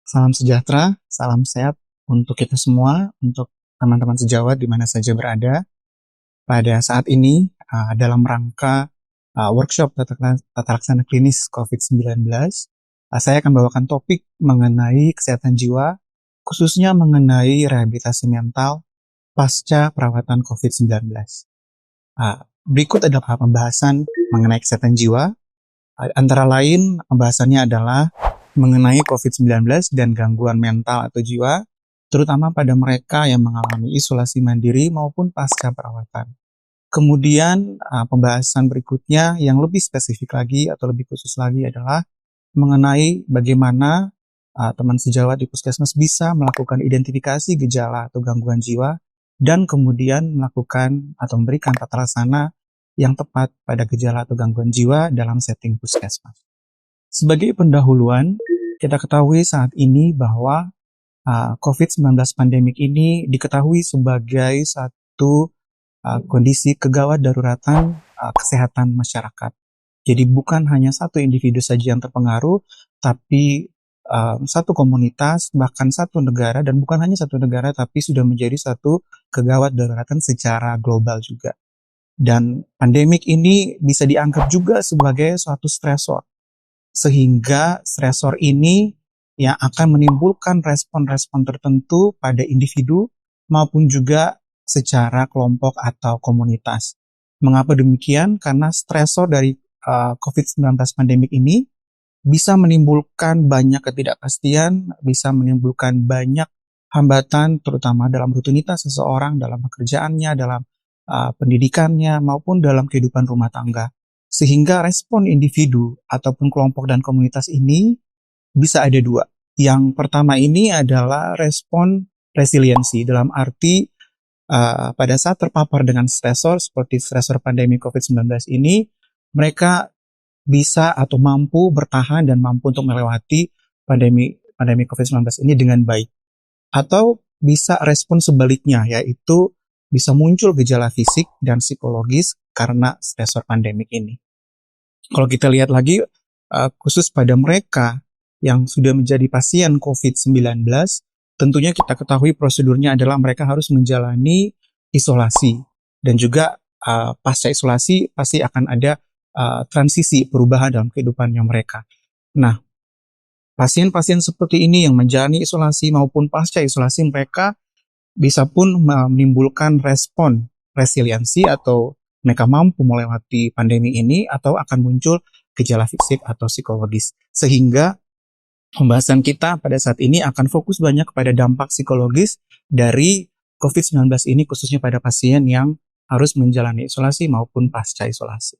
Salam sejahtera, salam sehat untuk kita semua, untuk teman-teman sejawat di mana saja berada. Pada saat ini, dalam rangka workshop tata laksana klinis COVID-19, saya akan bawakan topik mengenai kesehatan jiwa, khususnya mengenai rehabilitasi mental pasca perawatan COVID-19. Berikut adalah pembahasan mengenai kesehatan jiwa. Antara lain, pembahasannya adalah mengenai COVID-19 dan gangguan mental atau jiwa, terutama pada mereka yang mengalami isolasi mandiri maupun pasca perawatan. Kemudian pembahasan berikutnya yang lebih spesifik lagi atau lebih khusus lagi adalah mengenai bagaimana teman sejawat di puskesmas bisa melakukan identifikasi gejala atau gangguan jiwa dan kemudian melakukan atau memberikan tata laksana yang tepat pada gejala atau gangguan jiwa dalam setting puskesmas. Sebagai pendahuluan, kita ketahui saat ini bahwa COVID-19 pandemik ini diketahui sebagai satu kondisi kegawat daruratan kesehatan masyarakat. Jadi bukan hanya satu individu saja yang terpengaruh, tapi satu komunitas, bahkan satu negara, dan bukan hanya satu negara, tapi sudah menjadi satu kegawat daruratan secara global juga. Dan pandemik ini bisa dianggap juga sebagai suatu stresor, sehingga stresor ini yang akan menimbulkan respon-respon tertentu pada individu maupun juga secara kelompok atau komunitas. Mengapa demikian? Karena stresor dari COVID-19 pandemik ini bisa menimbulkan banyak ketidakpastian, bisa menimbulkan banyak hambatan, terutama dalam rutinitas seseorang, dalam pekerjaannya, dalam pendidikannya, maupun dalam kehidupan rumah tangga. Sehingga respon individu ataupun kelompok dan komunitas ini bisa ada dua. Yang pertama ini adalah respon resiliensi, dalam arti pada saat terpapar dengan stresor seperti stresor pandemi COVID-19 ini, mereka bisa atau mampu bertahan dan mampu untuk melewati pandemi COVID-19 ini dengan baik. Atau bisa respon sebaliknya, yaitu bisa muncul gejala fisik dan psikologis karena stresor pandemik ini. Kalau kita lihat lagi, khusus pada mereka yang sudah menjadi pasien COVID-19, tentunya kita ketahui prosedurnya adalah mereka harus menjalani isolasi. Dan juga pasca isolasi pasti akan ada transisi perubahan dalam kehidupannya mereka. Nah, pasien-pasien seperti ini yang menjalani isolasi maupun pasca isolasi, mereka bisa pun menimbulkan respon resiliensi atau mereka mampu melewati pandemi ini atau akan muncul gejala fisik atau psikologis. Sehingga pembahasan kita pada saat ini akan fokus banyak kepada dampak psikologis dari COVID-19 ini, khususnya pada pasien yang harus menjalani isolasi maupun pasca isolasi.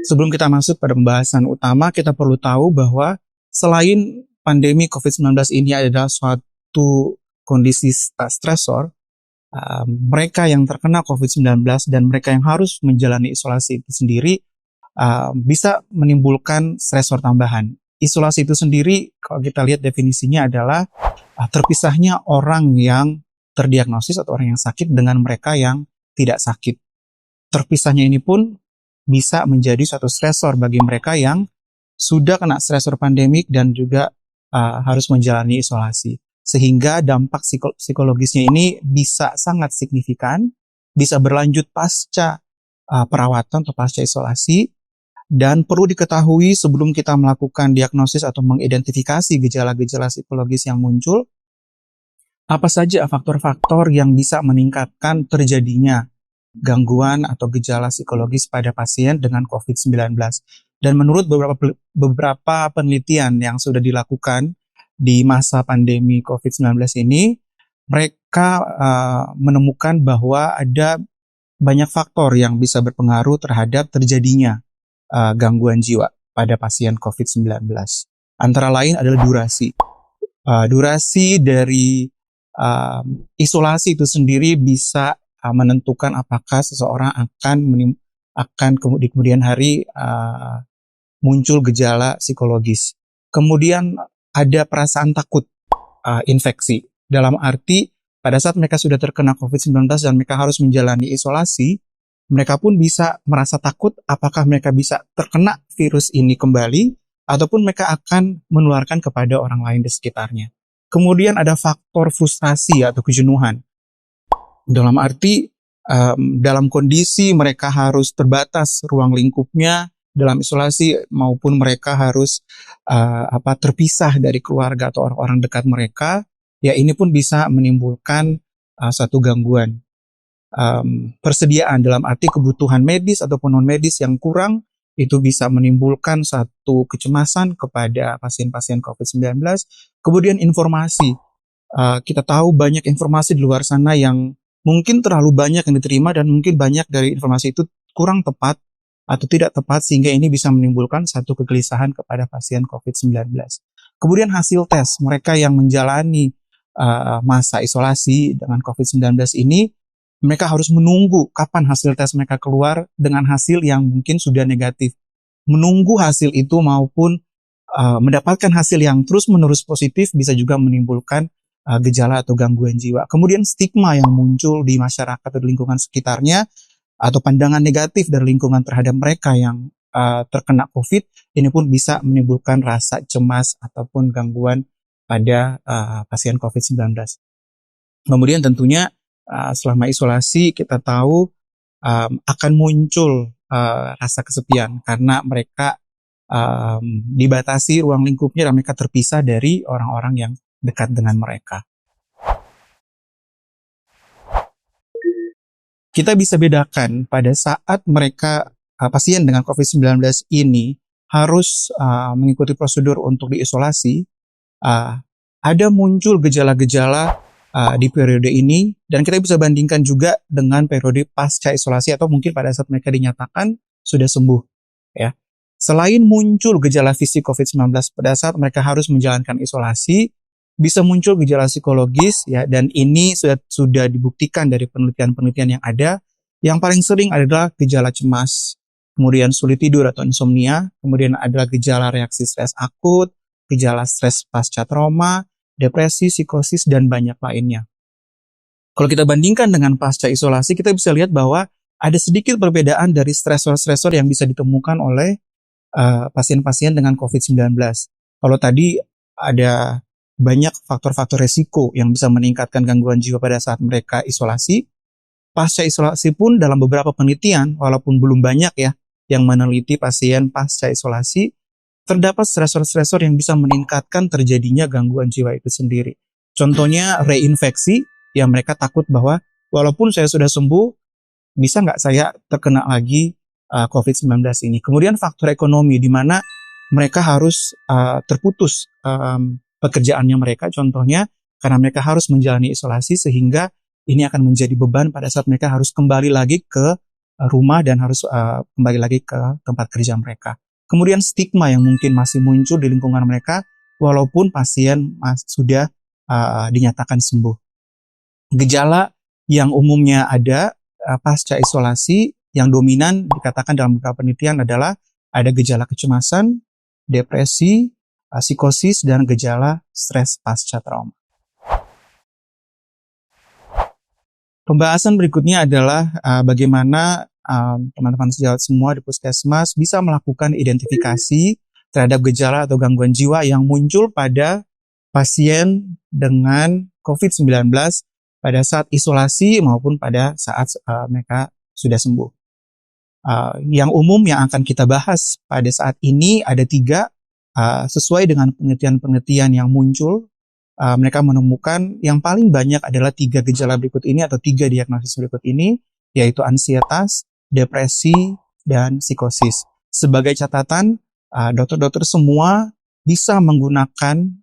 Sebelum kita masuk pada pembahasan utama, kita perlu tahu bahwa selain pandemi COVID-19 ini adalah suatu kondisi stresor, mereka yang terkena COVID-19 dan mereka yang harus menjalani isolasi itu sendiri bisa menimbulkan stresor tambahan. Isolasi itu sendiri, kalau kita lihat definisinya adalah terpisahnya orang yang terdiagnosis atau orang yang sakit dengan mereka yang tidak sakit. Terpisahnya ini pun bisa menjadi suatu stresor bagi mereka yang sudah kena stresor pandemik dan juga harus menjalani isolasi. Sehingga dampak psikologisnya ini bisa sangat signifikan, bisa berlanjut pasca perawatan atau pasca isolasi. Dan perlu diketahui sebelum kita melakukan diagnosis atau mengidentifikasi gejala-gejala psikologis yang muncul, apa saja faktor-faktor yang bisa meningkatkan terjadinya gangguan atau gejala psikologis pada pasien dengan COVID-19. Dan menurut beberapa penelitian yang sudah dilakukan di masa pandemi COVID-19 ini, mereka menemukan bahwa ada banyak faktor yang bisa berpengaruh terhadap terjadinya gangguan jiwa pada pasien COVID-19. Antara lain adalah durasi. Durasi dari isolasi itu sendiri bisa menentukan apakah seseorang akan di kemudian hari muncul gejala psikologis. Kemudian ada perasaan takut infeksi. Dalam arti pada saat mereka sudah terkena COVID-19 dan mereka harus menjalani isolasi, mereka pun bisa merasa takut apakah mereka bisa terkena virus ini kembali ataupun mereka akan menularkan kepada orang lain di sekitarnya. Kemudian ada faktor frustrasi atau kejenuhan. Dalam arti dalam kondisi mereka harus terbatas ruang lingkupnya dalam isolasi, maupun mereka harus terpisah dari keluarga atau orang-orang dekat mereka, ya ini pun bisa menimbulkan satu gangguan persediaan, dalam arti kebutuhan medis ataupun non medis yang kurang, itu bisa menimbulkan satu kecemasan kepada pasien-pasien COVID-19. Kemudian informasi, kita tahu banyak informasi di luar sana yang mungkin terlalu banyak yang diterima, dan mungkin banyak dari informasi itu kurang tepat atau tidak tepat, sehingga ini bisa menimbulkan satu kegelisahan kepada pasien COVID-19. Kemudian hasil tes, mereka yang menjalani masa isolasi dengan COVID-19 ini, mereka harus menunggu kapan hasil tes mereka keluar dengan hasil yang mungkin sudah negatif. Menunggu hasil itu maupun mendapatkan hasil yang terus-menerus positif bisa juga menimbulkan gejala atau gangguan jiwa. Kemudian stigma yang muncul di masyarakat atau di lingkungan sekitarnya, atau pandangan negatif dari lingkungan terhadap mereka yang terkena COVID, ini pun bisa menimbulkan rasa cemas ataupun gangguan pada pasien COVID-19. Kemudian tentunya selama isolasi kita tahu akan muncul rasa kesepian karena mereka dibatasi ruang lingkupnya dan mereka terpisah dari orang-orang yang dekat dengan mereka. Kita bisa bedakan pada saat mereka pasien dengan COVID-19 ini harus mengikuti prosedur untuk diisolasi, ada muncul gejala-gejala di periode ini, dan kita bisa bandingkan juga dengan periode pasca isolasi atau mungkin pada saat mereka dinyatakan sudah sembuh, ya. Selain muncul gejala fisik COVID-19 pada saat mereka harus menjalankan isolasi, bisa muncul gejala psikologis, ya, dan ini sudah dibuktikan dari penelitian-penelitian yang ada. Yang paling sering adalah gejala cemas, kemudian sulit tidur atau insomnia, kemudian adalah gejala reaksi stres akut, gejala stres pasca trauma, depresi, psikosis, dan banyak lainnya. Kalau kita bandingkan dengan pasca isolasi, kita bisa lihat bahwa ada sedikit perbedaan dari stresor-stresor yang bisa ditemukan oleh pasien-pasien dengan COVID-19. Kalau tadi ada banyak faktor-faktor resiko yang bisa meningkatkan gangguan jiwa pada saat mereka isolasi, pasca isolasi pun dalam beberapa penelitian, walaupun belum banyak ya yang meneliti pasien pasca isolasi, terdapat stresor-stresor yang bisa meningkatkan terjadinya gangguan jiwa itu sendiri. Contohnya reinfeksi, yang mereka takut bahwa walaupun saya sudah sembuh, bisa nggak saya terkena lagi COVID-19 ini. Kemudian faktor ekonomi, di mana mereka harus terputus pekerjaannya mereka, contohnya karena mereka harus menjalani isolasi, sehingga ini akan menjadi beban pada saat mereka harus kembali lagi ke rumah dan harus kembali lagi ke tempat kerja mereka. Kemudian stigma yang mungkin masih muncul di lingkungan mereka walaupun pasien sudah dinyatakan sembuh. Gejala yang umumnya ada pasca isolasi yang dominan dikatakan dalam beberapa penelitian adalah ada gejala kecemasan, depresi, psikosis, dan gejala stres pasca trauma. Pembahasan berikutnya adalah bagaimana teman-teman sejawat semua di Puskesmas bisa melakukan identifikasi terhadap gejala atau gangguan jiwa yang muncul pada pasien dengan COVID-19 pada saat isolasi maupun pada saat mereka sudah sembuh. Yang umum yang akan kita bahas pada saat ini ada 3, sesuai dengan penelitian-penelitian yang muncul. Mereka menemukan yang paling banyak adalah 3 gejala berikut ini atau 3 diagnosis berikut ini, yaitu ansietas, depresi, dan psikosis. Sebagai catatan, dokter-dokter semua bisa menggunakan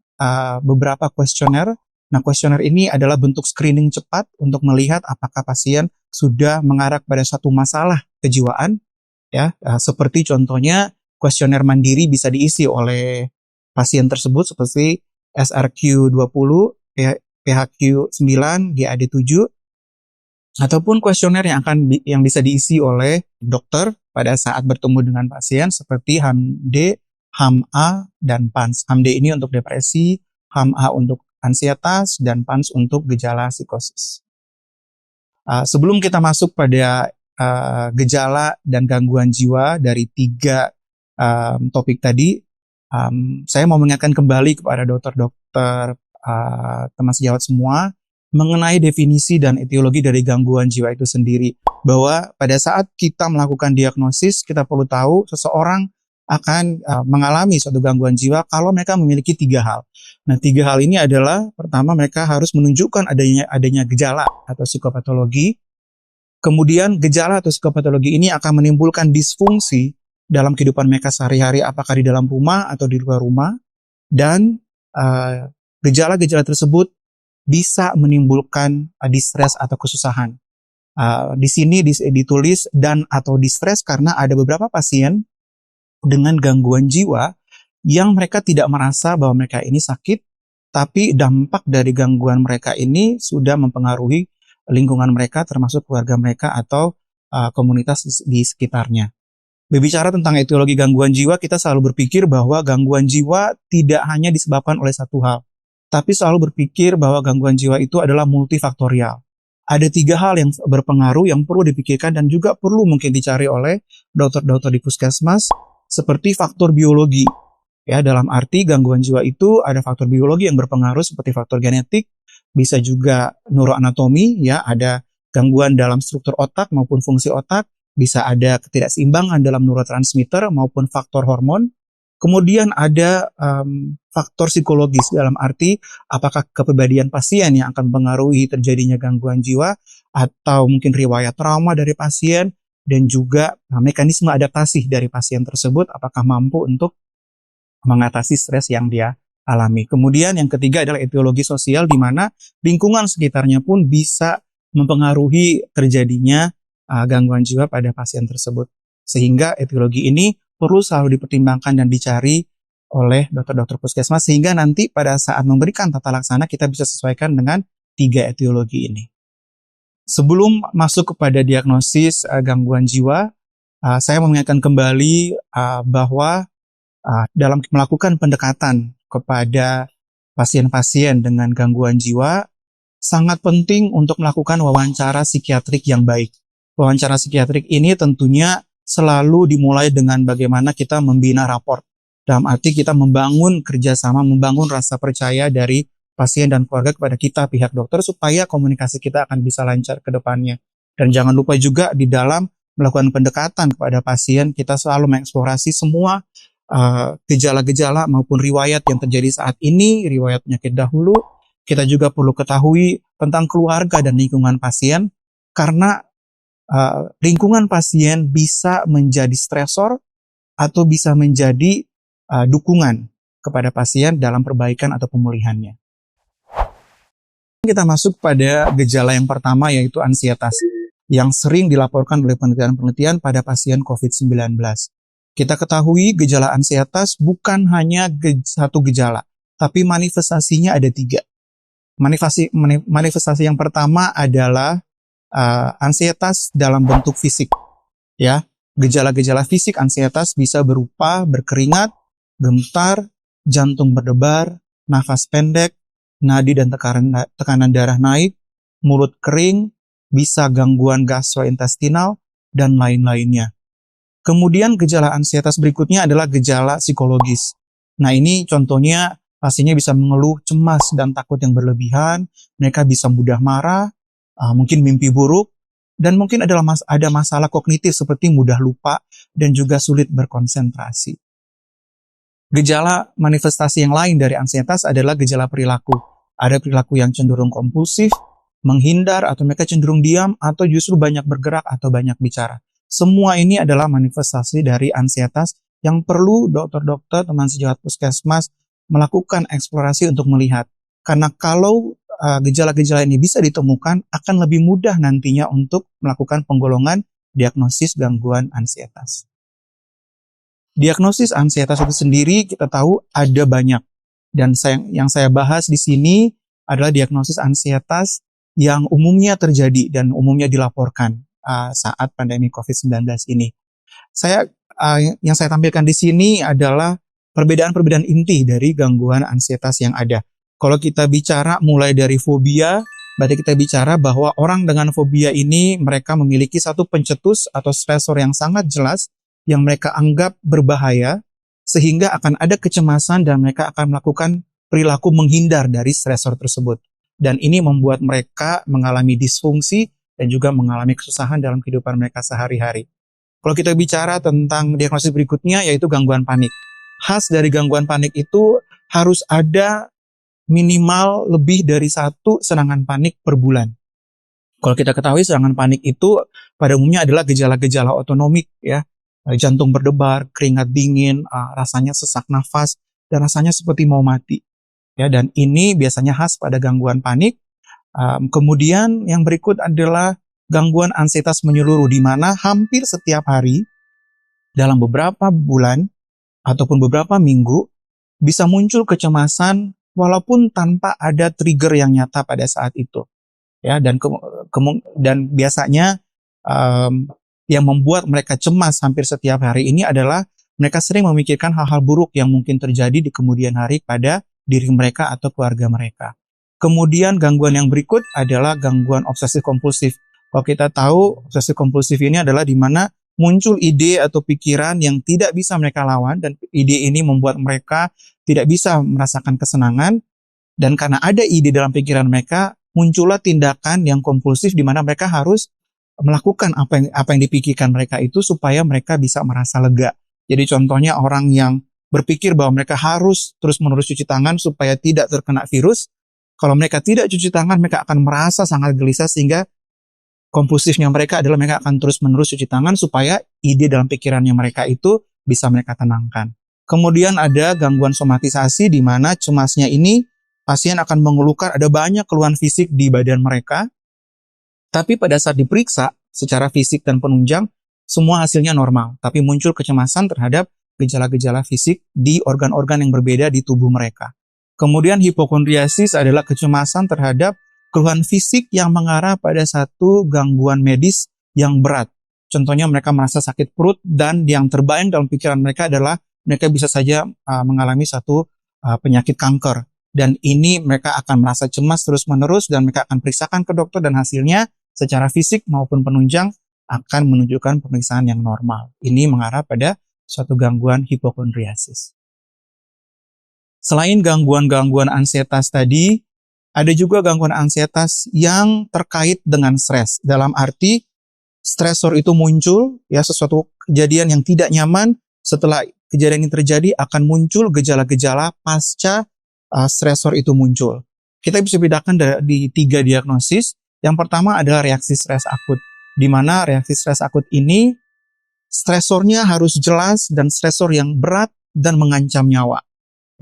beberapa kuesioner. Nah, kuesioner ini adalah bentuk screening cepat untuk melihat apakah pasien sudah mengarah pada satu masalah kejiwaan, ya. Seperti contohnya kuesioner mandiri bisa diisi oleh pasien tersebut seperti SRQ-20, PHQ-9, GAD-7, ataupun kuesioner yang bisa diisi oleh dokter pada saat bertemu dengan pasien seperti HAM-D, HAM-A, dan PANS. HAM-D ini untuk depresi, HAM-A untuk ansietas, dan PANS untuk gejala psikosis. Sebelum kita masuk pada gejala dan gangguan jiwa dari 3 topik tadi, Saya mau mengingatkan kembali kepada dokter-dokter, teman sejawat semua, mengenai definisi dan etiologi dari gangguan jiwa itu sendiri. Bahwa pada saat kita melakukan diagnosis, kita perlu tahu seseorang akan mengalami suatu gangguan jiwa kalau mereka memiliki 3 hal. Nah, 3 hal ini adalah, pertama, mereka harus menunjukkan adanya gejala atau psikopatologi. Kemudian gejala atau psikopatologi ini akan menimbulkan disfungsi dalam kehidupan mereka sehari-hari, apakah di dalam rumah atau di luar rumah. Dan gejala-gejala tersebut bisa menimbulkan distres atau kesusahan. Di sini ditulis dan atau distres karena ada beberapa pasien dengan gangguan jiwa yang mereka tidak merasa bahwa mereka ini sakit, tapi dampak dari gangguan mereka ini sudah mempengaruhi lingkungan mereka, termasuk keluarga mereka atau komunitas di sekitarnya. Berbicara tentang etiologi gangguan jiwa, kita selalu berpikir bahwa gangguan jiwa tidak hanya disebabkan oleh satu hal, tapi selalu berpikir bahwa gangguan jiwa itu adalah multifaktorial. Ada 3 hal yang berpengaruh yang perlu dipikirkan dan juga perlu mungkin dicari oleh dokter-dokter di puskesmas, seperti faktor biologi. Ya, dalam arti gangguan jiwa itu ada faktor biologi yang berpengaruh seperti faktor genetik, bisa juga neuroanatomi, ya, ada gangguan dalam struktur otak maupun fungsi otak, bisa ada ketidakseimbangan dalam neurotransmitter maupun faktor hormon. Kemudian ada faktor psikologis dalam arti apakah kepribadian pasien yang akan mempengaruhi terjadinya gangguan jiwa, atau mungkin riwayat trauma dari pasien, dan juga mekanisme adaptasi dari pasien tersebut, apakah mampu untuk mengatasi stres yang dia alami. Kemudian yang ketiga adalah etiologi sosial, di mana lingkungan sekitarnya pun bisa mempengaruhi terjadinya gangguan jiwa pada pasien tersebut. Sehingga etiologi ini perlu selalu dipertimbangkan dan dicari oleh dokter-dokter puskesmas, sehingga nanti pada saat memberikan tata laksana kita bisa sesuaikan dengan 3 etiologi ini. Sebelum masuk kepada diagnosis gangguan jiwa, saya mau mengingatkan kembali bahwa dalam melakukan pendekatan kepada pasien-pasien dengan gangguan jiwa, sangat penting untuk melakukan wawancara psikiatrik yang baik. Wawancara psikiatrik ini tentunya selalu dimulai dengan bagaimana kita membina raport. Dalam arti kita membangun kerjasama, membangun rasa percaya dari pasien dan keluarga kepada kita, pihak dokter, supaya komunikasi kita akan bisa lancar ke depannya. Dan jangan lupa juga di dalam melakukan pendekatan kepada pasien, kita selalu mengeksplorasi semua gejala-gejala maupun riwayat yang terjadi saat ini, riwayat penyakit dahulu. Kita juga perlu ketahui tentang keluarga dan lingkungan pasien, karena lingkungan pasien bisa menjadi stresor atau bisa menjadi dukungan kepada pasien dalam perbaikan atau pemulihannya. Kita masuk pada gejala yang pertama, yaitu ansietas, yang sering dilaporkan oleh penelitian-penelitian pada pasien COVID-19. Kita ketahui gejala ansietas bukan hanya satu gejala, tapi manifestasinya ada 3. Manifestasi yang pertama adalah ansietas dalam bentuk fisik. Ya, gejala-gejala fisik ansietas bisa berupa berkeringat, gemetar, jantung berdebar, nafas pendek, nadi dan tekanan darah naik, mulut kering, bisa gangguan gastrointestinal, dan lain-lainnya. Kemudian gejala ansietas berikutnya adalah gejala psikologis. Nah, ini contohnya pasiennya bisa mengeluh cemas dan takut yang berlebihan, mereka bisa mudah marah, mungkin mimpi buruk, dan mungkin ada masalah kognitif seperti mudah lupa dan juga sulit berkonsentrasi. Gejala manifestasi yang lain dari ansietas adalah gejala perilaku. Ada perilaku yang cenderung kompulsif, menghindar, atau mereka cenderung diam, atau justru banyak bergerak atau banyak bicara. Semua ini adalah manifestasi dari ansietas yang perlu dokter-dokter, teman sejawat puskesmas melakukan eksplorasi untuk melihat. Karena kalau gejala-gejala ini bisa ditemukan, akan lebih mudah nantinya untuk melakukan penggolongan diagnosis gangguan ansietas. Diagnosis ansietas itu sendiri kita tahu ada banyak, dan yang saya bahas di sini adalah diagnosis ansietas yang umumnya terjadi dan umumnya dilaporkan saat pandemi COVID-19 ini. Yang saya tampilkan di sini adalah perbedaan-perbedaan inti dari gangguan ansietas yang ada. Kalau kita bicara mulai dari fobia, berarti kita bicara bahwa orang dengan fobia ini mereka memiliki satu pencetus atau stresor yang sangat jelas yang mereka anggap berbahaya, sehingga akan ada kecemasan dan mereka akan melakukan perilaku menghindar dari stresor tersebut. Dan ini membuat mereka mengalami disfungsi dan juga mengalami kesusahan dalam kehidupan mereka sehari-hari. Kalau kita bicara tentang diagnosis berikutnya, yaitu gangguan panik. Khas dari gangguan panik itu harus ada minimal lebih dari satu serangan panik per bulan. Kalau kita ketahui serangan panik itu pada umumnya adalah gejala-gejala otonomik ya. Jantung berdebar, keringat dingin, rasanya sesak nafas, dan rasanya seperti mau mati. Ya, dan ini biasanya khas pada gangguan panik. Kemudian yang berikut adalah gangguan ansietas menyeluruh, di mana hampir setiap hari dalam beberapa bulan ataupun beberapa minggu bisa muncul kecemasan walaupun tanpa ada trigger yang nyata pada saat itu. Ya, dan biasanya yang membuat mereka cemas hampir setiap hari ini adalah mereka sering memikirkan hal-hal buruk yang mungkin terjadi di kemudian hari pada diri mereka atau keluarga mereka. Kemudian gangguan yang berikut adalah gangguan obsesif kompulsif. Kalau kita tahu obsesif kompulsif ini adalah di mana muncul ide atau pikiran yang tidak bisa mereka lawan, dan ide ini membuat mereka tidak bisa merasakan kesenangan, dan karena ada ide dalam pikiran mereka, muncullah tindakan yang kompulsif di mana mereka harus melakukan apa yang dipikirkan mereka itu supaya mereka bisa merasa lega. Jadi contohnya orang yang berpikir bahwa mereka harus terus-menerus cuci tangan supaya tidak terkena virus. Kalau mereka tidak cuci tangan, mereka akan merasa sangat gelisah, sehingga kompulsifnya mereka adalah mereka akan terus-menerus cuci tangan supaya ide dalam pikirannya mereka itu bisa mereka tenangkan. Kemudian ada gangguan somatisasi di mana cemasnya ini pasien akan mengeluhkan ada banyak keluhan fisik di badan mereka, tapi pada saat diperiksa secara fisik dan penunjang, semua hasilnya normal. Tapi muncul kecemasan terhadap gejala-gejala fisik di organ-organ yang berbeda di tubuh mereka. Kemudian hipokondriasis adalah kecemasan terhadap keluhan fisik yang mengarah pada satu gangguan medis yang berat. Contohnya mereka merasa sakit perut, dan yang terbayang dalam pikiran mereka adalah mereka bisa saja mengalami satu penyakit kanker. Dan ini mereka akan merasa cemas terus-menerus, dan mereka akan periksakan ke dokter, dan hasilnya secara fisik maupun penunjang akan menunjukkan pemeriksaan yang normal. Ini mengarah pada suatu gangguan hipokondriasis. Selain gangguan-gangguan ansietas tadi, ada juga gangguan ansietas yang terkait dengan stres. Dalam arti, stresor itu muncul, ya, sesuatu kejadian yang tidak nyaman. Setelah kejadian ini terjadi, akan muncul gejala-gejala pasca stresor itu muncul. Kita bisa bedakan di 3 diagnosis. Yang pertama adalah reaksi stres akut, di mana reaksi stres akut ini stresornya harus jelas dan stresor yang berat dan mengancam nyawa.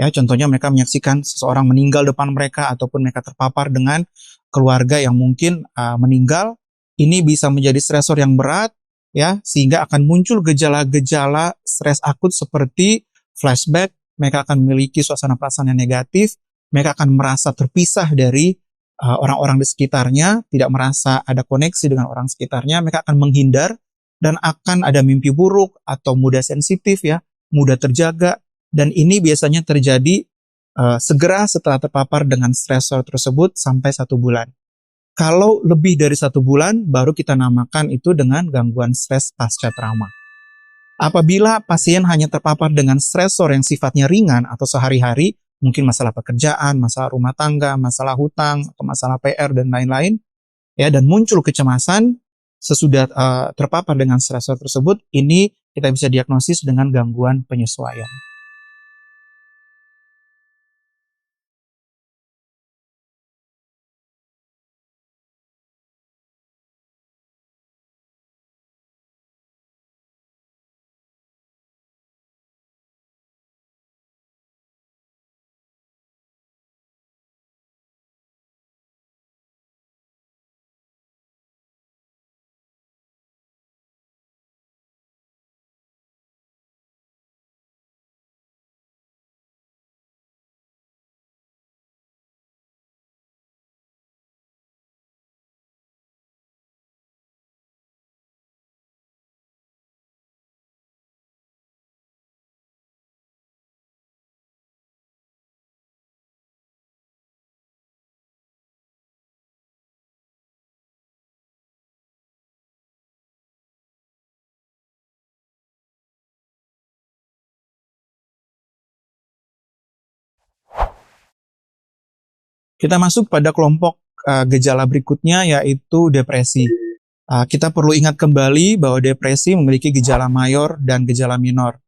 Ya, contohnya mereka menyaksikan seseorang meninggal depan mereka, ataupun mereka terpapar dengan keluarga yang mungkin meninggal. Ini bisa menjadi stresor yang berat, ya, sehingga akan muncul gejala-gejala stres akut seperti flashback. Mereka akan memiliki suasana perasaan yang negatif. Mereka akan merasa terpisah dari orang-orang di sekitarnya, tidak merasa ada koneksi dengan orang sekitarnya. Mereka akan menghindar dan akan ada mimpi buruk atau mudah sensitif, ya, mudah terjaga. Dan ini biasanya terjadi segera setelah terpapar dengan stresor tersebut sampai 1 bulan. Kalau lebih dari 1 bulan, baru kita namakan itu dengan gangguan stres pasca trauma. Apabila pasien hanya terpapar dengan stresor yang sifatnya ringan atau sehari-hari, mungkin masalah pekerjaan, masalah rumah tangga, masalah hutang, atau masalah PR, dan lain-lain, ya, dan muncul kecemasan sesudah terpapar dengan stresor tersebut, ini kita bisa diagnosis dengan gangguan penyesuaian. Kita masuk pada kelompok gejala berikutnya, yaitu depresi. Kita perlu ingat kembali bahwa depresi memiliki gejala mayor dan gejala minor.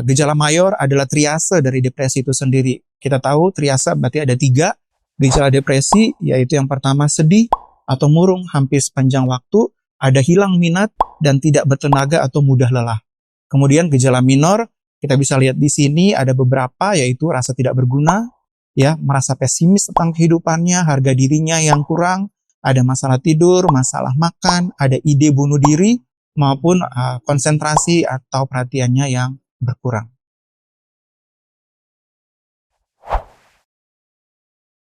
Gejala mayor adalah triase dari depresi itu sendiri. Kita tahu triase berarti ada 3 gejala depresi, yaitu yang pertama sedih atau murung hampir sepanjang waktu, ada hilang minat dan tidak bertenaga atau mudah lelah. Kemudian gejala minor, kita bisa lihat di sini ada beberapa, yaitu rasa tidak berguna, ya, merasa pesimis tentang kehidupannya, harga dirinya yang kurang, ada masalah tidur, masalah makan, ada ide bunuh diri, maupun konsentrasi atau perhatiannya yang berkurang.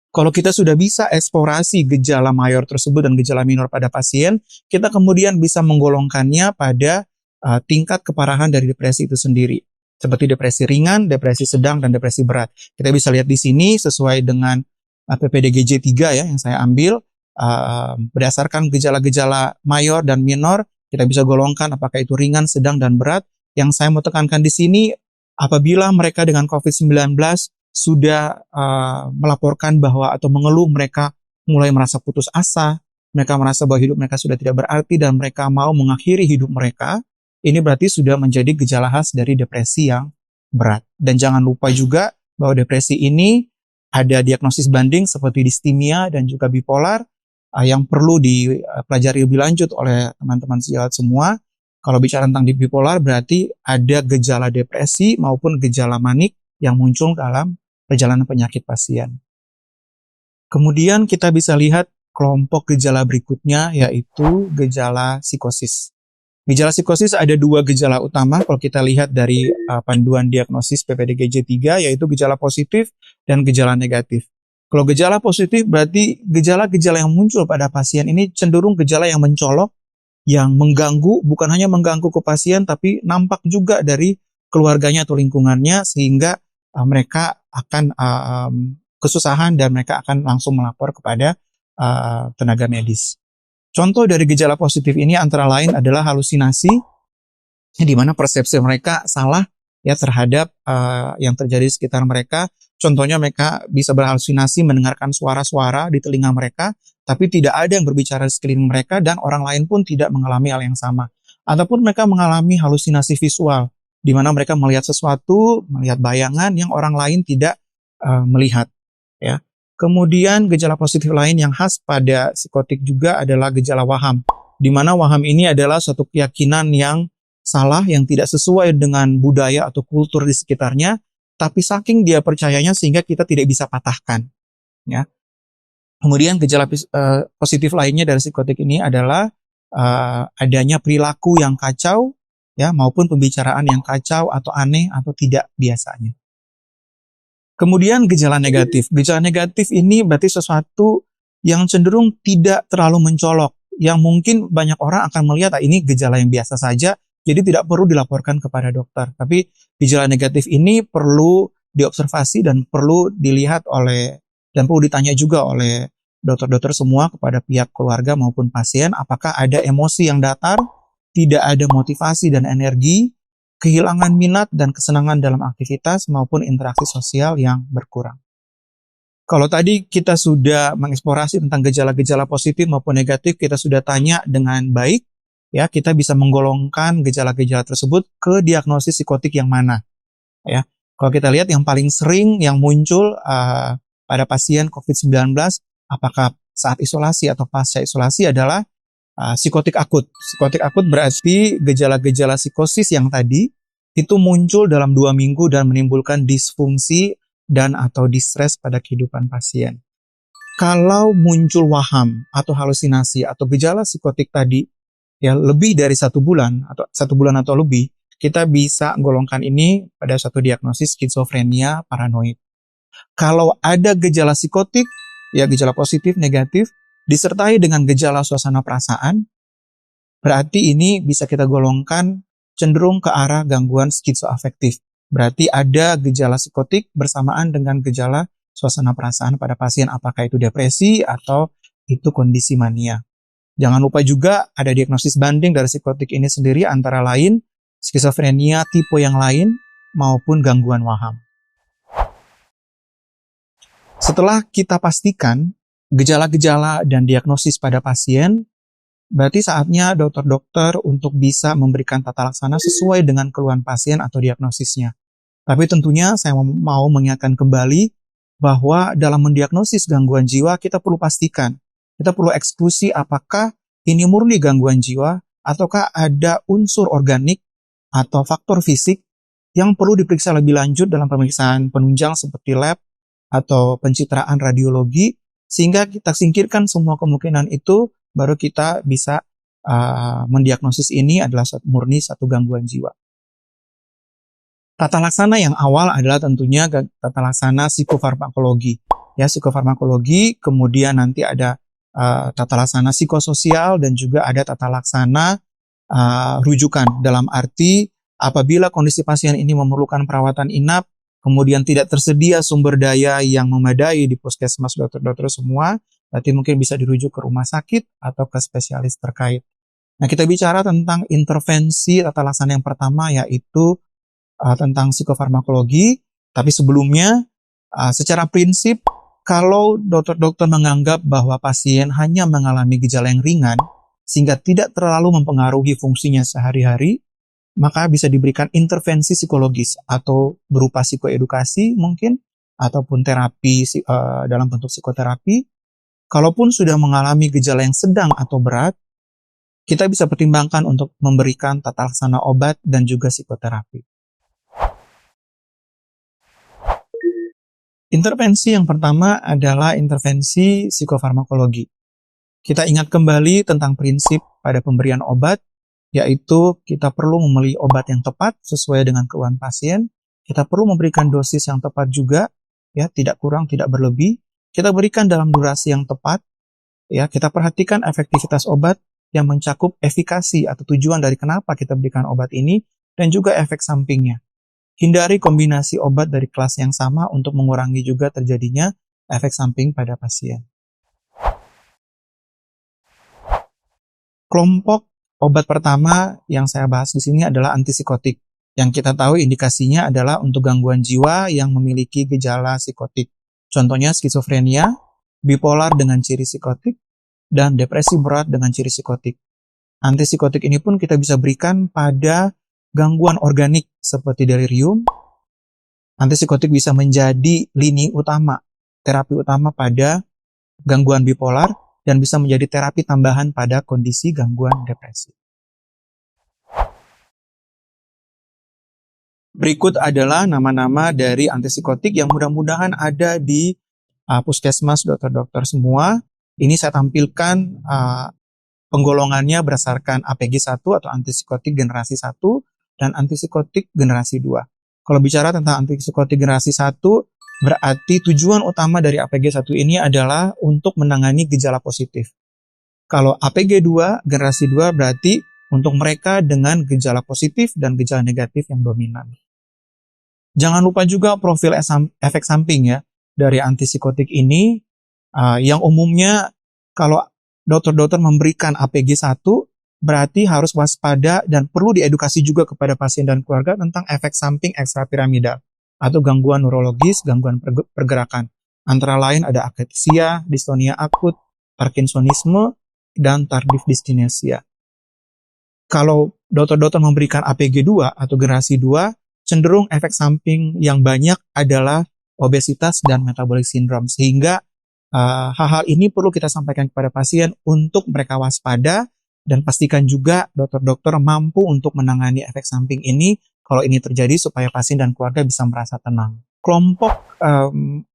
Kalau kita sudah bisa eksplorasi gejala mayor tersebut dan gejala minor pada pasien, kita kemudian bisa menggolongkannya pada tingkat keparahan dari depresi itu sendiri. Seperti depresi ringan, depresi sedang, dan depresi berat. Kita bisa lihat di sini sesuai dengan PPDGJ 3 ya yang saya ambil, berdasarkan gejala-gejala mayor dan minor, kita bisa golongkan apakah itu ringan, sedang, dan berat. Yang saya mau tekankan di sini, apabila mereka dengan COVID-19 sudah melaporkan bahwa atau mengeluh mereka mulai merasa putus asa, mereka merasa bahwa hidup mereka sudah tidak berarti dan mereka mau mengakhiri hidup mereka, ini berarti sudah menjadi gejala khas dari depresi yang berat. Dan jangan lupa juga bahwa depresi ini ada diagnosis banding seperti distimia dan juga bipolar yang perlu dipelajari lebih lanjut oleh teman-teman sejawat semua. Kalau bicara tentang bipolar berarti ada gejala depresi maupun gejala manik yang muncul dalam perjalanan penyakit pasien. Kemudian kita bisa lihat kelompok gejala berikutnya, yaitu gejala psikosis. Gejala psikosis ada 2 gejala utama kalau kita lihat dari panduan diagnosis PPDGJ 3, yaitu gejala positif dan gejala negatif. Kalau gejala positif berarti gejala-gejala yang muncul pada pasien ini cenderung gejala yang mencolok, yang mengganggu, bukan hanya mengganggu ke pasien, tapi nampak juga dari keluarganya atau lingkungannya, sehingga mereka akan kesusahan dan mereka akan langsung melapor kepada tenaga medis. Contoh dari gejala positif ini antara lain adalah halusinasi, di mana persepsi mereka salah ya terhadap yang terjadi di sekitar mereka. Contohnya mereka bisa berhalusinasi mendengarkan suara-suara di telinga mereka, tapi tidak ada yang berbicara di sekeliling mereka dan orang lain pun tidak mengalami hal yang sama. Ataupun mereka mengalami halusinasi visual, di mana mereka melihat sesuatu, melihat bayangan yang orang lain tidak melihat. Ya. Kemudian gejala positif lain yang khas pada psikotik juga adalah gejala waham, di mana waham ini adalah suatu keyakinan yang salah, yang tidak sesuai dengan budaya atau kultur di sekitarnya, tapi saking dia percayanya sehingga kita tidak bisa patahkan. Ya. Kemudian gejala positif lainnya dari psikotik ini adalah adanya perilaku yang kacau, ya, maupun pembicaraan yang kacau atau aneh atau tidak biasanya. Kemudian gejala negatif. Gejala negatif ini berarti sesuatu yang cenderung tidak terlalu mencolok, yang mungkin banyak orang akan melihat ini gejala yang biasa saja, jadi tidak perlu dilaporkan kepada dokter. Tapi gejala negatif ini perlu diobservasi dan perlu dilihat dan perlu ditanya juga oleh dokter-dokter semua kepada pihak keluarga maupun pasien, apakah ada emosi yang datar, tidak ada motivasi dan energi, kehilangan minat dan kesenangan dalam aktivitas maupun interaksi sosial yang berkurang. Kalau tadi kita sudah mengeksplorasi tentang gejala-gejala positif maupun negatif, kita sudah tanya dengan baik, ya, kita bisa menggolongkan gejala-gejala tersebut ke diagnosis psikotik yang mana. Ya, kalau kita lihat yang paling sering yang muncul pada pasien COVID-19, apakah saat isolasi atau pasca isolasi adalah psikotik akut. Psikotik akut berarti gejala-gejala psikosis yang tadi itu muncul dalam 2 minggu dan menimbulkan disfungsi dan atau distres pada kehidupan pasien. Kalau muncul waham atau halusinasi atau gejala psikotik tadi ya lebih dari 1 bulan atau 1 bulan atau lebih, kita bisa golongkan ini pada suatu diagnosis skizofrenia paranoid. Kalau ada gejala psikotik, ya gejala positif, negatif, disertai dengan gejala suasana perasaan, berarti ini bisa kita golongkan cenderung ke arah gangguan skizoafektif. Berarti ada gejala psikotik bersamaan dengan gejala suasana perasaan pada pasien, apakah itu depresi atau itu kondisi mania. Jangan lupa juga ada diagnosis banding dari psikotik ini sendiri antara lain skizofrenia tipe yang lain maupun gangguan waham. Setelah kita pastikan gejala-gejala dan diagnosis pada pasien, berarti saatnya dokter-dokter untuk bisa memberikan tata laksana sesuai dengan keluhan pasien atau diagnosisnya. Tapi tentunya saya mau mengingatkan kembali bahwa dalam mendiagnosis gangguan jiwa kita perlu pastikan, kita perlu eksklusi apakah ini murni gangguan jiwa ataukah ada unsur organik atau faktor fisik yang perlu diperiksa lebih lanjut dalam pemeriksaan penunjang seperti lab atau pencitraan radiologi, sehingga kita singkirkan semua kemungkinan itu, baru kita bisa mendiagnosis ini adalah murni satu gangguan jiwa. Tata laksana yang awal adalah tentunya tata laksana psikofarmakologi. Ya, psikofarmakologi, kemudian nanti ada tata laksana psikososial dan juga ada tata laksana rujukan. Dalam arti apabila kondisi pasien ini memerlukan perawatan inap, kemudian tidak tersedia sumber daya yang memadai di puskesmas dokter-dokter semua, berarti mungkin bisa dirujuk ke rumah sakit atau ke spesialis terkait. Nah, kita bicara tentang intervensi tata laksana yang pertama, yaitu tentang psikofarmakologi, tapi sebelumnya secara prinsip kalau dokter-dokter menganggap bahwa pasien hanya mengalami gejala yang ringan sehingga tidak terlalu mempengaruhi fungsinya sehari-hari, maka bisa diberikan intervensi psikologis atau berupa psikoedukasi mungkin ataupun terapi dalam bentuk psikoterapi. Kalaupun sudah mengalami gejala yang sedang atau berat, kita bisa pertimbangkan untuk memberikan tata laksana obat dan juga psikoterapi. Intervensi yang pertama adalah intervensi psikofarmakologi. Kita ingat kembali tentang prinsip pada pemberian obat, yaitu kita perlu memilih obat yang tepat sesuai dengan keluhan pasien. Kita perlu memberikan dosis yang tepat juga, ya, tidak kurang, tidak berlebih. Kita berikan dalam durasi yang tepat, ya. Kita perhatikan efektivitas obat yang mencakup efikasi atau tujuan dari kenapa kita berikan obat ini dan juga efek sampingnya. Hindari kombinasi obat dari kelas yang sama untuk mengurangi juga terjadinya efek samping pada pasien. Kelompok obat pertama yang saya bahas di sini adalah antipsikotik. Yang kita tahu indikasinya adalah untuk gangguan jiwa yang memiliki gejala psikotik. Contohnya skizofrenia, bipolar dengan ciri psikotik, dan depresi berat dengan ciri psikotik. Antipsikotik ini pun kita bisa berikan pada gangguan organik seperti delirium. Antipsikotik bisa menjadi lini utama, terapi utama pada gangguan bipolar, dan bisa menjadi terapi tambahan pada kondisi gangguan depresi. Berikut adalah nama-nama dari antipsikotik yang mudah-mudahan ada di puskesmas dokter-dokter semua. Ini saya tampilkan penggolongannya berdasarkan APG 1 atau antipsikotik generasi 1 dan antipsikotik generasi 2. Kalau bicara tentang antipsikotik generasi 1, berarti tujuan utama dari APG 1 ini adalah untuk menangani gejala positif. Kalau APG 2, generasi 2 berarti untuk mereka dengan gejala positif dan gejala negatif yang dominan. Jangan lupa juga profil efek samping ya dari antipsikotik ini, yang umumnya kalau dokter-dokter memberikan APG 1, berarti harus waspada dan perlu diedukasi juga kepada pasien dan keluarga tentang efek samping ekstrapiramidal atau gangguan neurologis, gangguan pergerakan. Antara lain ada akasia, distonia akut, parkinsonisme, dan tardif dyskinesia. Kalau dokter-dokter memberikan APG 2 atau generasi 2, cenderung efek samping yang banyak adalah obesitas dan metabolic syndrome. Sehingga hal-hal ini perlu kita sampaikan kepada pasien untuk mereka waspada dan pastikan juga dokter-dokter mampu untuk menangani efek samping ini kalau ini terjadi supaya pasien dan keluarga bisa merasa tenang. Kelompok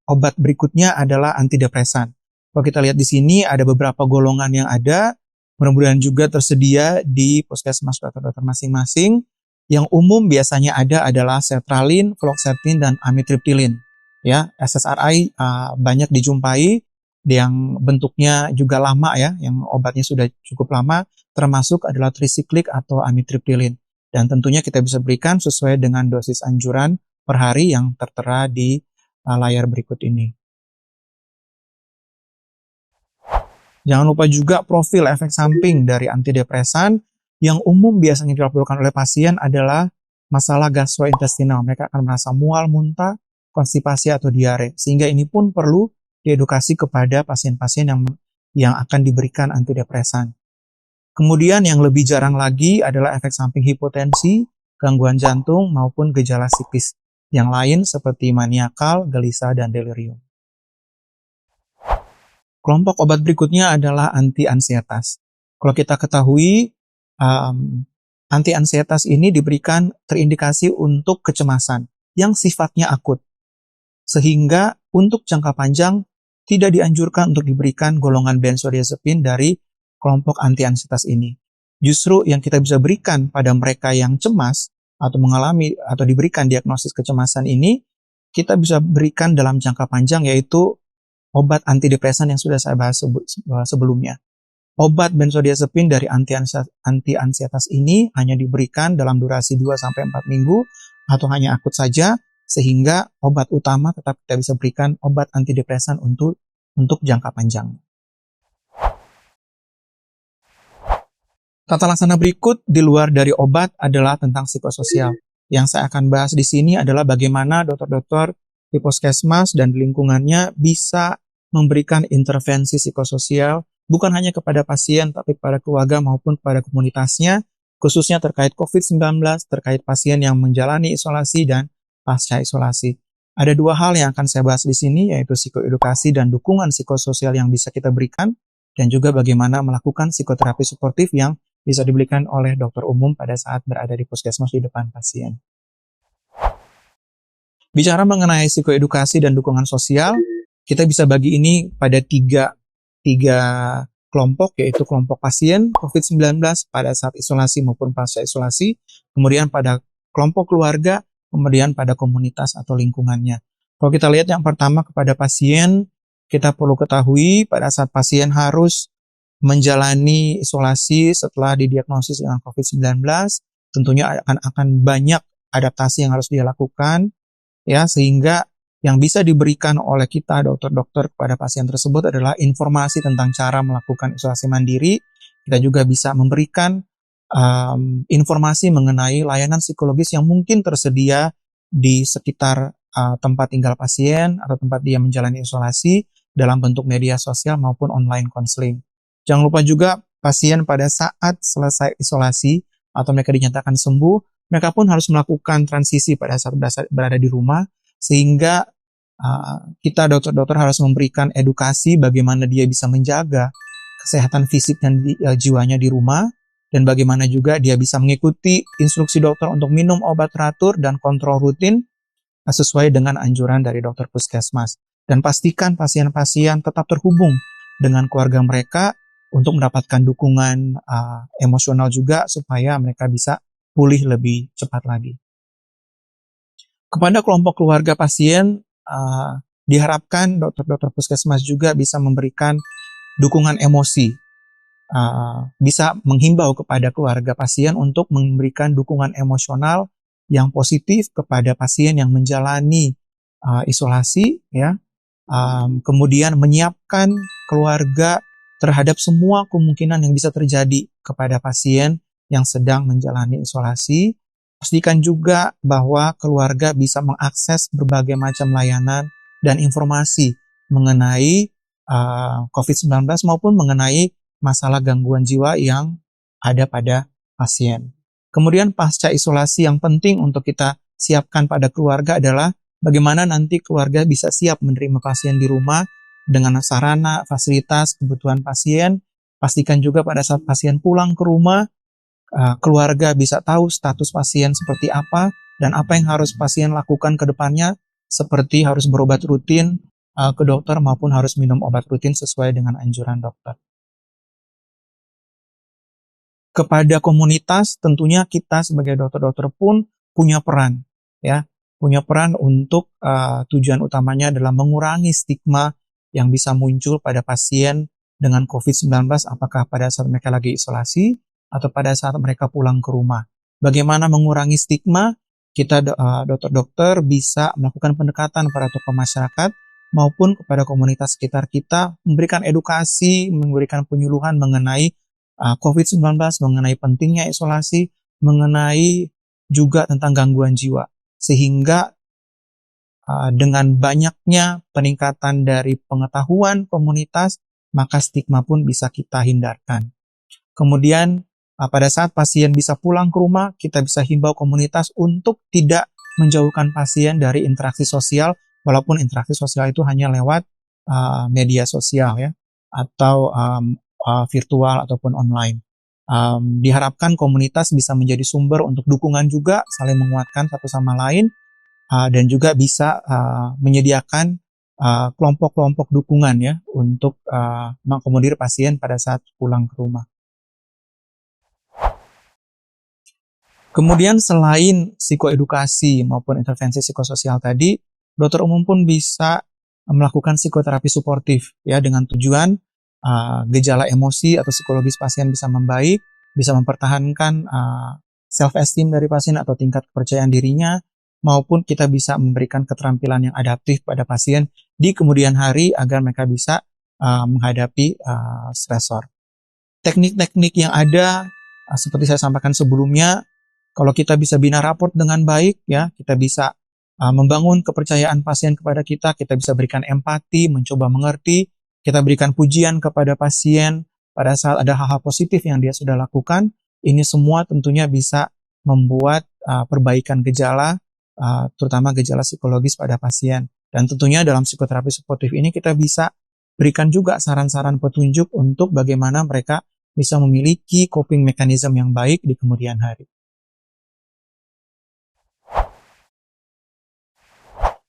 obat berikutnya adalah antidepresan. Kalau kita lihat di sini ada beberapa golongan yang ada, mudah-mudahan juga tersedia di puskesmas dokter-dokter masing-masing. Yang umum biasanya ada adalah sertralin, fluoxetine, dan amitriptilin. Ya, SSRI banyak dijumpai, yang bentuknya juga lama ya, yang obatnya sudah cukup lama, termasuk adalah trisiklik atau amitriptilin. Dan tentunya kita bisa berikan sesuai dengan dosis anjuran per hari yang tertera di layar berikut ini. Jangan lupa juga profil efek samping dari antidepresan yang umum biasanya dilaporkan oleh pasien adalah masalah gastrointestinal. Mereka akan merasa mual, muntah, konstipasi atau diare. Sehingga ini pun perlu diedukasi kepada pasien-pasien yang akan diberikan antidepresan. Kemudian yang lebih jarang lagi adalah efek samping hipotensi, gangguan jantung, maupun gejala psikis yang lain seperti maniakal, gelisah, dan delirium. Kelompok obat berikutnya adalah anti-ansietas. Kalau kita ketahui, anti-ansietas ini diberikan terindikasi untuk kecemasan yang sifatnya akut. Sehingga untuk jangka panjang tidak dianjurkan untuk diberikan golongan benzodiazepin dari kelompok anti-ansietas ini. Justru yang kita bisa berikan pada mereka yang cemas atau mengalami atau diberikan diagnosis kecemasan ini, kita bisa berikan dalam jangka panjang, yaitu obat antidepresan yang sudah saya bahas sebelumnya. Obat benzodiazepin dari anti-ansietas ini hanya diberikan dalam durasi 2-4 minggu atau hanya akut saja, sehingga obat utama tetap kita bisa berikan obat antidepresan untuk jangka panjang. Tata laksana berikut di luar dari obat adalah tentang psikososial. Yang saya akan bahas di sini adalah bagaimana dokter-dokter di puskesmas dan di lingkungannya bisa memberikan intervensi psikososial bukan hanya kepada pasien tapi kepada keluarga maupun kepada komunitasnya, khususnya terkait COVID-19, terkait pasien yang menjalani isolasi dan pasca isolasi. Ada dua hal yang akan saya bahas di sini, yaitu psikoedukasi dan dukungan psikososial yang bisa kita berikan, dan juga bagaimana melakukan psikoterapi suportif yang bisa diberikan oleh dokter umum pada saat berada di puskesmas di depan pasien. Bicara mengenai psikoedukasi dan dukungan sosial, kita bisa bagi ini pada tiga kelompok, yaitu kelompok pasien COVID-19 pada saat isolasi maupun pasca isolasi, kemudian pada kelompok keluarga, kemudian pada komunitas atau lingkungannya. Kalau kita lihat yang pertama kepada pasien, kita perlu ketahui pada saat pasien harus menjalani isolasi setelah didiagnosis dengan COVID-19, tentunya akan banyak adaptasi yang harus dia lakukan, ya, sehingga yang bisa diberikan oleh kita dokter-dokter kepada pasien tersebut adalah informasi tentang cara melakukan isolasi mandiri. Kita juga bisa memberikan informasi mengenai layanan psikologis yang mungkin tersedia di sekitar tempat tinggal pasien atau tempat dia menjalani isolasi dalam bentuk media sosial maupun online counseling. Jangan lupa juga pasien pada saat selesai isolasi atau mereka dinyatakan sembuh, mereka pun harus melakukan transisi pada saat berada di rumah, sehingga kita dokter-dokter harus memberikan edukasi bagaimana dia bisa menjaga kesehatan fisik dan jiwanya di rumah, dan bagaimana juga dia bisa mengikuti instruksi dokter untuk minum obat teratur dan kontrol rutin sesuai dengan anjuran dari dokter puskesmas. Dan pastikan pasien-pasien tetap terhubung dengan keluarga mereka untuk mendapatkan dukungan emosional juga supaya mereka bisa pulih lebih cepat lagi. Kepada kelompok keluarga pasien, diharapkan dokter-dokter puskesmas juga bisa memberikan dukungan emosi, bisa menghimbau kepada keluarga pasien untuk memberikan dukungan emosional yang positif kepada pasien yang menjalani isolasi, ya. Kemudian menyiapkan keluarga terhadap semua kemungkinan yang bisa terjadi kepada pasien yang sedang menjalani isolasi. Pastikan juga bahwa keluarga bisa mengakses berbagai macam layanan dan informasi mengenai COVID-19 maupun mengenai masalah gangguan jiwa yang ada pada pasien. Kemudian pasca isolasi yang penting untuk kita siapkan pada keluarga adalah bagaimana nanti keluarga bisa siap menerima pasien di rumah dengan sarana, fasilitas, kebutuhan pasien. Pastikan juga pada saat pasien pulang ke rumah, keluarga bisa tahu status pasien seperti apa dan apa yang harus pasien lakukan ke depannya, seperti harus berobat rutin ke dokter maupun harus minum obat rutin sesuai dengan anjuran dokter. Kepada komunitas, tentunya kita sebagai dokter-dokter pun punya peran, ya, punya peran untuk tujuan utamanya adalah mengurangi stigma yang bisa muncul pada pasien dengan COVID-19, apakah pada saat mereka lagi isolasi atau pada saat mereka pulang ke rumah. Bagaimana mengurangi stigma? Kita dokter-dokter bisa melakukan pendekatan pada tokoh masyarakat maupun kepada komunitas sekitar kita, memberikan edukasi, memberikan penyuluhan mengenai COVID-19, mengenai pentingnya isolasi, mengenai juga tentang gangguan jiwa. Sehingga dengan banyaknya peningkatan dari pengetahuan komunitas, maka stigma pun bisa kita hindarkan. Kemudian pada saat pasien bisa pulang ke rumah, kita bisa himbau komunitas untuk tidak menjauhkan pasien dari interaksi sosial, walaupun interaksi sosial itu hanya lewat media sosial ya, atau virtual ataupun online. Diharapkan komunitas bisa menjadi sumber untuk dukungan juga, saling menguatkan satu sama lain, dan juga bisa menyediakan kelompok-kelompok dukungan ya untuk mengakomodir pasien pada saat pulang ke rumah. Kemudian selain psikoedukasi maupun intervensi psikososial tadi, dokter umum pun bisa melakukan psikoterapi suportif ya dengan tujuan gejala emosi atau psikologis pasien bisa membaik, bisa mempertahankan self-esteem dari pasien atau tingkat kepercayaan dirinya, maupun kita bisa memberikan keterampilan yang adaptif pada pasien di kemudian hari agar mereka bisa menghadapi stresor. Teknik-teknik yang ada seperti saya sampaikan sebelumnya, kalau kita bisa bina raport dengan baik, ya, kita bisa membangun kepercayaan pasien kepada kita bisa berikan empati, mencoba mengerti, kita berikan pujian kepada pasien pada saat ada hal-hal positif yang dia sudah lakukan. Ini semua tentunya bisa membuat perbaikan gejala, terutama gejala psikologis pada pasien. Dan tentunya dalam psikoterapi suportif ini kita bisa berikan juga saran-saran petunjuk untuk bagaimana mereka bisa memiliki coping mechanism yang baik di kemudian hari.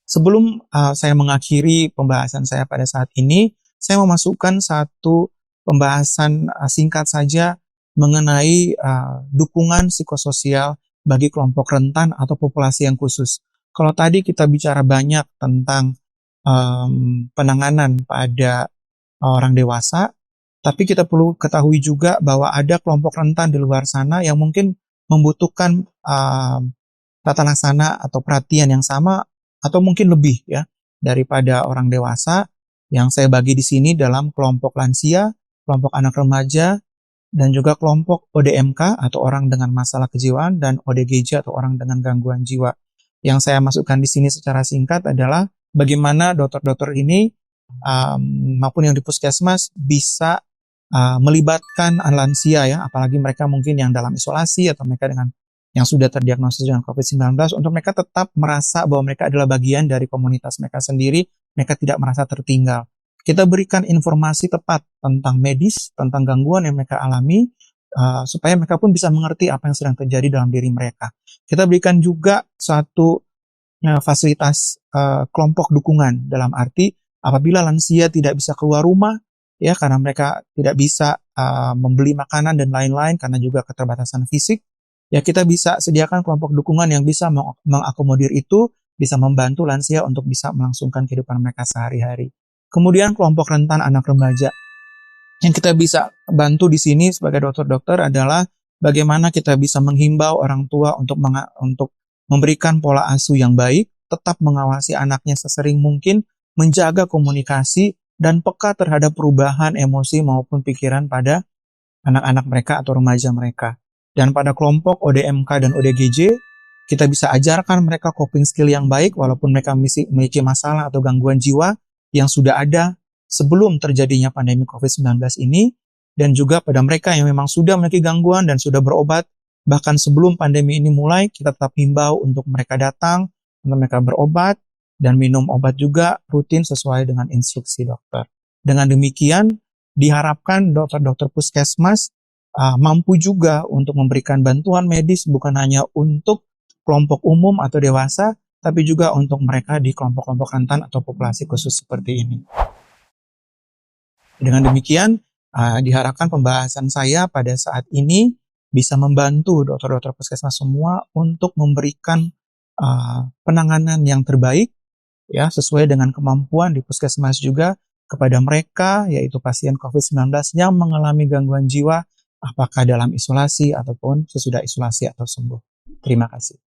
Sebelum saya mengakhiri pembahasan saya pada saat ini, saya memasukkan satu pembahasan singkat saja mengenai dukungan psikososial bagi kelompok rentan atau populasi yang khusus. Kalau tadi kita bicara banyak tentang penanganan pada orang dewasa, tapi kita perlu ketahui juga bahwa ada kelompok rentan di luar sana yang mungkin membutuhkan tata laksana atau perhatian yang sama atau mungkin lebih ya daripada orang dewasa, yang saya bagi di sini dalam kelompok lansia, kelompok anak remaja, dan juga kelompok ODMK atau orang dengan masalah kejiwaan dan ODGJ atau orang dengan gangguan jiwa. Yang saya masukkan di sini secara singkat adalah bagaimana dokter-dokter ini maupun yang di puskesmas bisa melibatkan lansia ya, apalagi mereka mungkin yang dalam isolasi atau mereka dengan yang sudah terdiagnosis dengan COVID-19, untuk mereka tetap merasa bahwa mereka adalah bagian dari komunitas mereka sendiri, mereka tidak merasa tertinggal. Kita berikan informasi tepat tentang medis, tentang gangguan yang mereka alami, supaya mereka pun bisa mengerti apa yang sedang terjadi dalam diri mereka. Kita berikan juga satu fasilitas kelompok dukungan, dalam arti apabila lansia tidak bisa keluar rumah, ya karena mereka tidak bisa membeli makanan dan lain-lain karena juga keterbatasan fisik, ya kita bisa sediakan kelompok dukungan yang bisa mengakomodir itu, bisa membantu lansia untuk bisa melangsungkan kehidupan mereka sehari-hari. Kemudian kelompok rentan anak remaja. Yang kita bisa bantu di sini sebagai dokter-dokter adalah bagaimana kita bisa menghimbau orang tua untuk memberikan pola asuh yang baik, tetap mengawasi anaknya sesering mungkin, menjaga komunikasi, dan peka terhadap perubahan emosi maupun pikiran pada anak-anak mereka atau remaja mereka. Dan pada kelompok ODMK dan ODGJ, kita bisa ajarkan mereka coping skill yang baik walaupun mereka memiliki masalah atau gangguan jiwa yang sudah ada sebelum terjadinya pandemi COVID-19 ini, dan juga pada mereka yang memang sudah memiliki gangguan dan sudah berobat, bahkan sebelum pandemi ini mulai, kita tetap himbau untuk mereka datang, untuk mereka berobat, dan minum obat juga rutin sesuai dengan instruksi dokter. Dengan demikian, diharapkan dokter-dokter puskesmas mampu juga untuk memberikan bantuan medis bukan hanya untuk kelompok umum atau dewasa, tapi juga untuk mereka di kelompok-kelompok rentan atau populasi khusus seperti ini. Dengan demikian, diharapkan pembahasan saya pada saat ini bisa membantu dokter-dokter puskesmas semua untuk memberikan penanganan yang terbaik, ya sesuai dengan kemampuan di puskesmas juga kepada mereka, yaitu pasien COVID-19 yang mengalami gangguan jiwa, apakah dalam isolasi ataupun sesudah isolasi atau sembuh. Terima kasih.